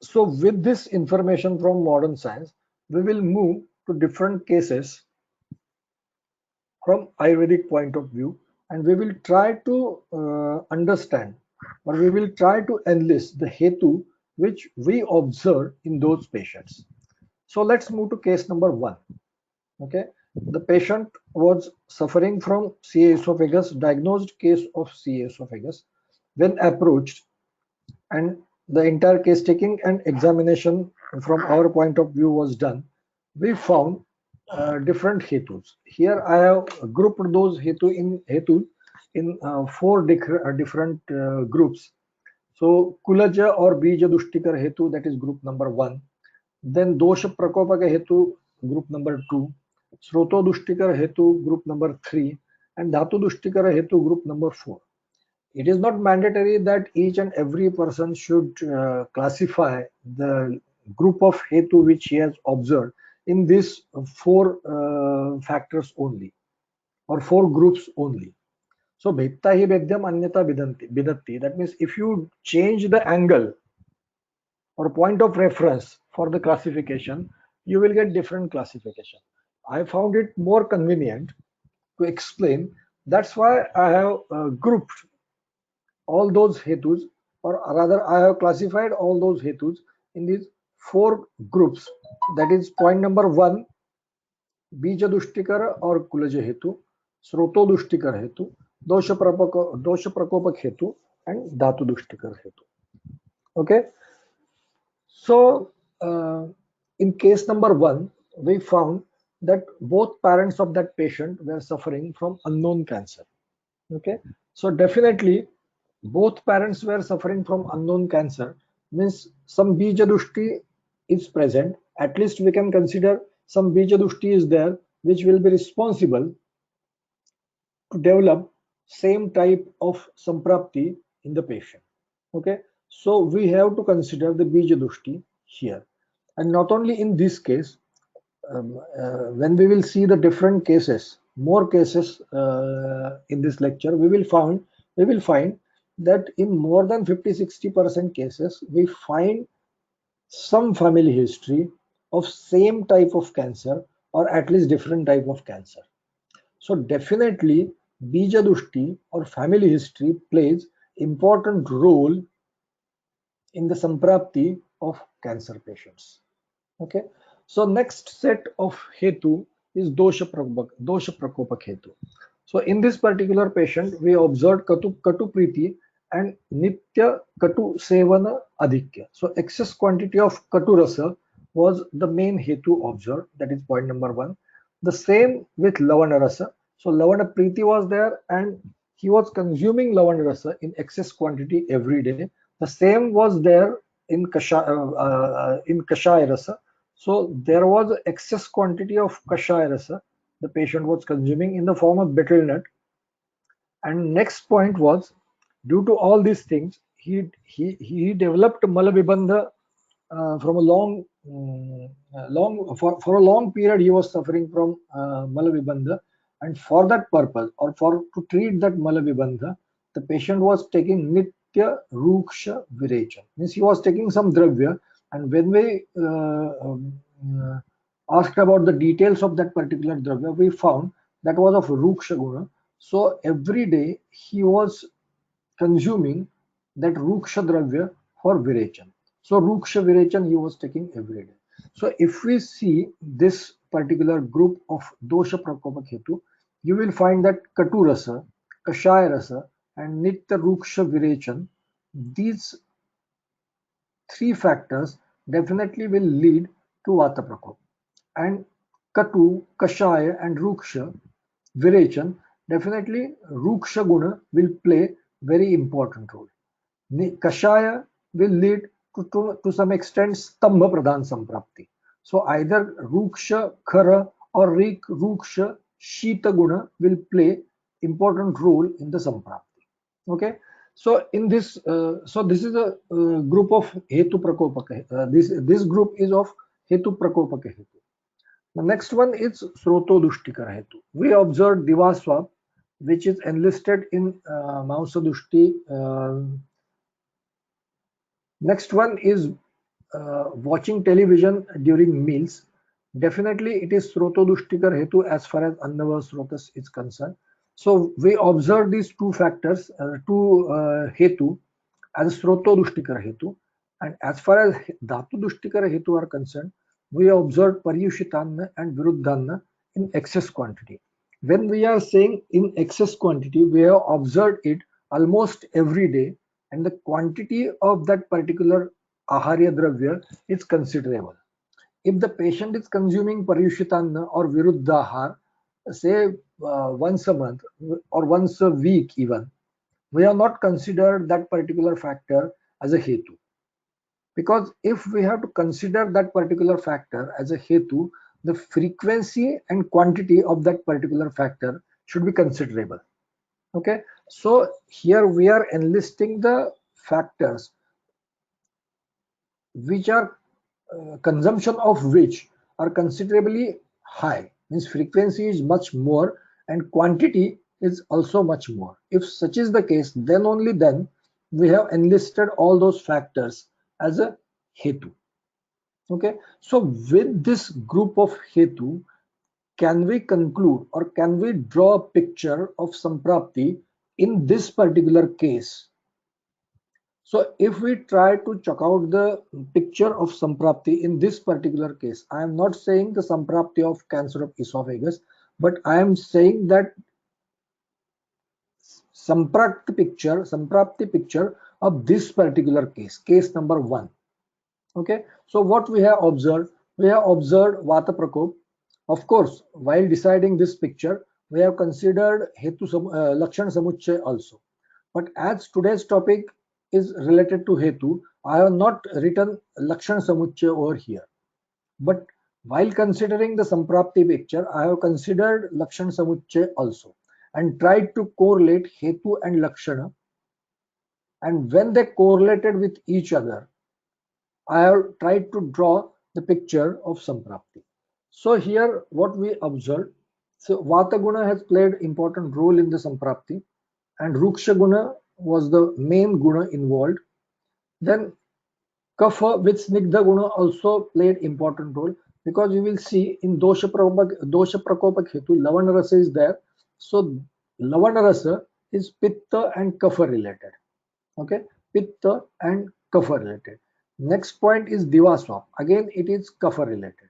So with this information from modern science, we will move to different cases from Ayurvedic point of view, and we will try to understand, or we will try to enlist the Hetu which we observe in those patients. So let's move to case number 1. Okay, the patient was suffering from CA esophagus, diagnosed case of CA esophagus. When approached, and the entire case taking and examination from our point of view was done, we found different hetus. Here I have grouped those hetu in different groups. So Kulaja or Bija Dushtikar hetu, that is group number 1. Then Dosha Prakopaka hetu, group number 2. Sroto Dushtikar hetu, group number 3. And Dhatu Dushtikara hetu, group number 4. It is not mandatory that each and every person should classify the group of hetu which he has observed in these 4 factors only, or 4 groups only. So bhipta hi bhedyam anyata bidatti. That means if you change the angle or point of reference for the classification, you will get different classification. I found it more convenient to explain. That's why I have grouped all those hetus, or rather I have classified all those hetus in these 4 groups. That is point number 1, Bija Dushtikara or Kulaja hetu, Sroto Dushtikar hetu, Dosha Prakopak hetu, and Dhatu Dushtikar hetu. Okay, so in case number 1, we found that both parents of that patient were suffering from unknown cancer. Okay, so definitely both parents were suffering from unknown cancer, means some bija dushti is present. At least we can consider some bija dushti is there which will be responsible to develop same type of samprapti in the patient. Okay, so we have to consider the bija dushti here. And not only in this case, when we will see the different cases, more cases in this lecture, we will find that in more than 50-60% cases, we find some family history of same type of cancer, or at least different type of cancer. So definitely bija dushti or family history plays important role in the samprapti of cancer patients. Okay, so next set of hetu is dosha prakopak hetu. So in this particular patient, we observed katu priti and nitya katu sevana adhikya. So excess quantity of katu rasa was the main hetu observed. That is point number 1. The same with lavana rasa. So lavana priti was there, and he was consuming lavana rasa in excess quantity every day. The same was there in kashaya rasa. So there was excess quantity of kashaya rasa the patient was consuming in the form of betel nut. And next point was, due to all these things, he developed malavibandha from a for a long period. He was suffering from malavibandha, and for that purpose, or for to treat that malavibandha, the patient was taking nitya ruksha virechan. Means he was taking some dravya, and when we asked about the details of that particular dravya, we found that was of ruksha guna. So every day he was consuming that ruksha dravya for virechan. So ruksha virechan he was taking every day. So if we see this particular group of dosha prakopak hetu, you will find that katu rasa, kashaya rasa, and nitya ruksha virechan, these 3 factors definitely will lead to vata prakop. And katu, kashaya, and ruksha virechan, definitely ruksha guna will play very important role. Kashaya will lead to some extent stambha pradhan samprapti. So either ruksha khara or ruksha shita guna will play important role in the samprapti. Okay, so in this so this is a group of hetu prakopaka. This group is of hetu prakopaka hetu. The next one is Sroto Dushtikar Hetu. We observed Divaswab, which is enlisted in Mausa Dushti. Next one is watching television during meals, definitely it is Srotodushtikar Hetu as far as Annava Srotas is concerned. So we observe these two factors, Hetu as Srotodushtikar Hetu, and as far as Dhatudushtikar Hetu are concerned, we observe Paryushitanna and Viruddhanna in excess quantity. When we are saying in excess quantity, we have observed it almost every day, and the quantity of that particular aharya dravya is considerable. If the patient is consuming Paryushitanna or Viruddhahar, say once a month or once a week even, we have not considered that particular factor as a Hetu. Because if we have to consider that particular factor as a Hetu, the frequency and quantity of that particular factor should be considerable. Okay, so here we are enlisting the factors which are consumption of which are considerably high, means frequency is much more and quantity is also much more. If such is the case, then only then we have enlisted all those factors as a Hetu. Okay, so with this group of Hetu, can we conclude or can we draw a picture of Samprapti in this particular case? So if we try to check out the picture of Samprapti in this particular case, I am not saying the Samprapti of cancer of esophagus, but I am saying that Samprapti picture of this particular case, case number 1. Okay, so what we have observed? We have observed Vata Prakop. Of course, while deciding this picture, we have considered Lakshan Samuchay also. But as today's topic is related to Hetu, I have not written Lakshan Samuchay over here. But while considering the Samprapti picture, I have considered Lakshan Samuchay also and tried to correlate Hetu and Lakshana. And when they correlated with each other, I have tried to draw the picture of Samprapti. So here what we observed, so Vata Guna has played important role in the Samprapti and Ruksha Guna was the main guna involved. Then Kapha with Snigdha Guna also played important role because you will see in Dosha Prakopak Hetu, Lavana Rasa is there. So Lavana Rasa is Pitta and Kapha related. Okay, Pitta and Kapha related. Next point is Divaswap. Again, it is Kapha related.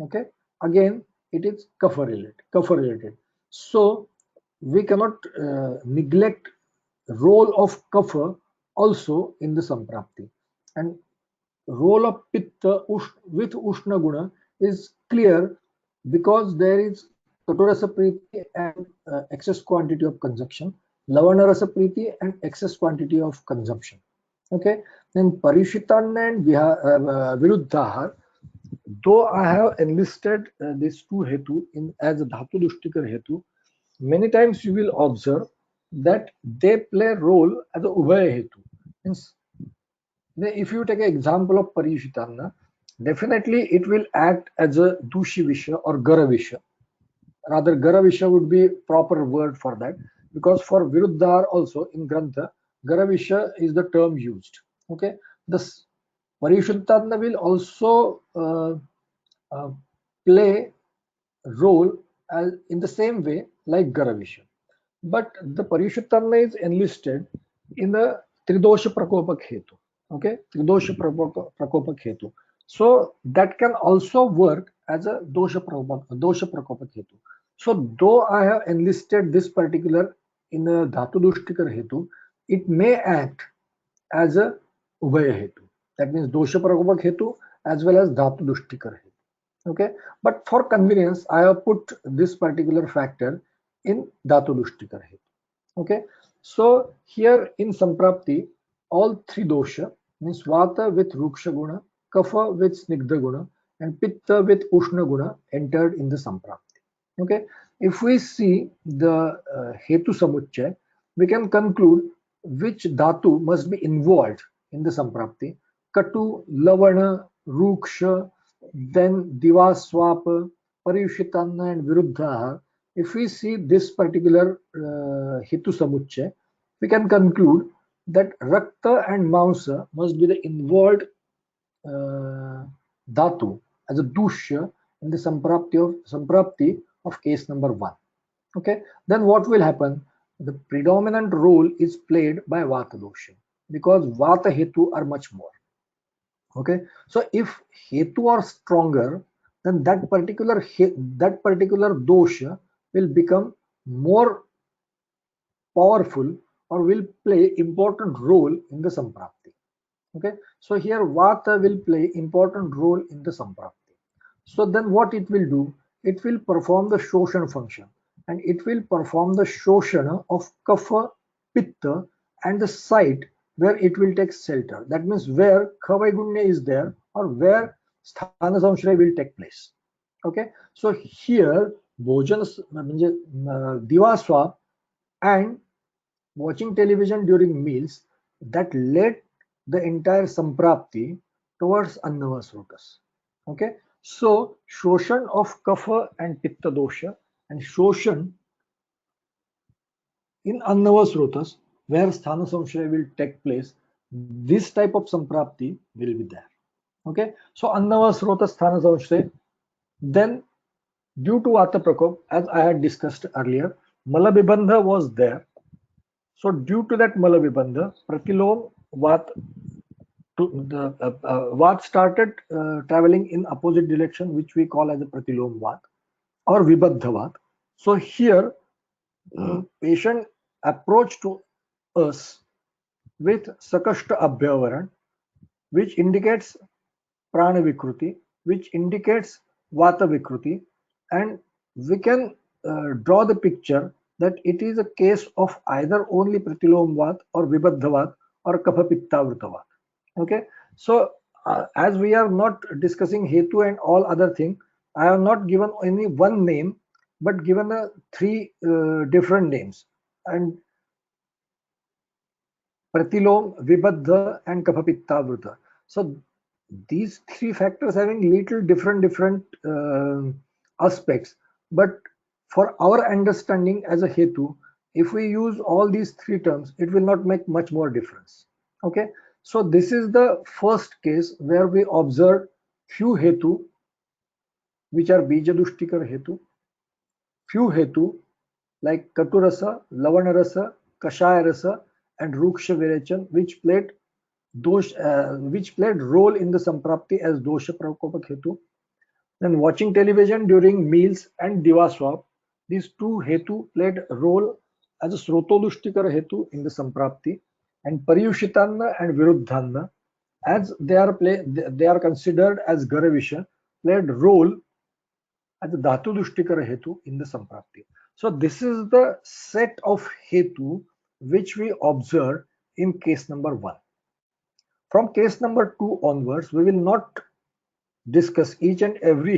Okay, again it is Kapha related. So we cannot neglect role of Kapha also in the Samprapti. And role of Pitta with Ushna Guna is clear because there is Katurasa Priti and excess quantity of consumption, Lavana Rasa Priti and excess quantity of consumption. Okay, then Parishitanna and Viruddhahar, though I have enlisted these two Hetu in as a Dhatu Dushtikar Hetu, many times you will observe that they play a role as a Ubhaya Hetu. Means if you take an example of Parishitanna, definitely it will act as a Dushi Visha or Gara Visha. Rather, Gara Visha would be proper word for that because for Viruddhar also in Grantha, Gara Visha is the term used. Okay, this Parishitanna will also play role as in the same way like Garavisha. But the Parishuttama is enlisted in the Tridosha Prakopak Hetu. Okay, Tridosha Prakopak Hetu. So that can also work as a Dosha Prakopak Hetu. So though I have enlisted this particular in a Dhatu Dushtikar Hetu, it may act as a Ubhaya Hetu. That means Dosha Prakopak Hetu as well as Dhatu Dushtikar Hetu. Okay, but for convenience I have put this particular factor in Dhatu Dushtikar Hetu. Okay, so here in Samprapti all three dosha means Vata with Ruksha Guna, Kapha with Snigdha Guna and Pitta with Ushna Guna entered in the Samprapti. Okay, if we see the Hetu Samuchay, we can conclude which Dhatu must be involved in the Samprapti. Katu, Lavana, Ruksha, then Divaswapa, Paryushitanna and Viruddha. If we see this particular Hetu Samuchay, we can conclude that Rakta and Mamsa must be the involved dhatu as a dushya in the samprapti of case number 1. Okay, then what will happen? The predominant role is played by vata dosha because vata hetu are much more. Okay, so if hetu are stronger, then that particular dosha will become more powerful or will play important role in the samprapti. Okay, so here vata will play important role in the samprapti. So then what it will do, it will perform the shoshan function, and it will perform the shoshana of kapha, pitta, and the site where it will take shelter. That means where kavaigunya is there or where sthana samshraya will take place. Okay, so here bhojan म्हणजे divaswa and watching television during meals that led the entire samprapti towards annavasrotas. Okay, so shoshan of kapha and pitta dosha and shoshan in annavasrotas where sthana samshraya will take place, this type of samprapti will be there. Okay, so annavasrotas sthana samshraya, then due to vata prakop, as I had discussed earlier, malabibandha was there. So due to that Malavibandha, Pratilom Vat Vat started traveling in opposite direction, which we call as a Pratilom Vat or Vibadha Vat. So here, patient approach to us with Sakashta Abhyavaran, which indicates Prana Vikruti, which indicates Vata Vikruti, and we can draw the picture that it is a case of either only Pratilom Vat or Vibadha Vat or Kapha Pitta Vrita Vat. Okay, so as we are not discussing Hetu and all other thing, I have not given any one name, but given three different names, and Pratilom, Vibadha, and Kaphapittavrita. So these three factors having little different aspects, but for our understanding as a Hetu, if we use all these three terms, it will not make much more difference. Okay, so this is the first case where we observe few Hetu, which are Bijadushtikar Hetu, few Hetu like Katurasa, Lavanarasa, Kashayarasa, and Ruksha Virechan, which played role in the Samprapti as dosha prakopak hetu. Then watching television during meals and divaswap, these two hetu played a role as a srotodushtikar hetu in the Samprapti, and Pariyushitanna and Viruddhanna, as they are considered as Garavisha, played role as a Dhatudushtikar hetu in the Samprapti. So this is the set of hetu which we observe in case number 1. From case number 2 onwards, we will not discuss each and every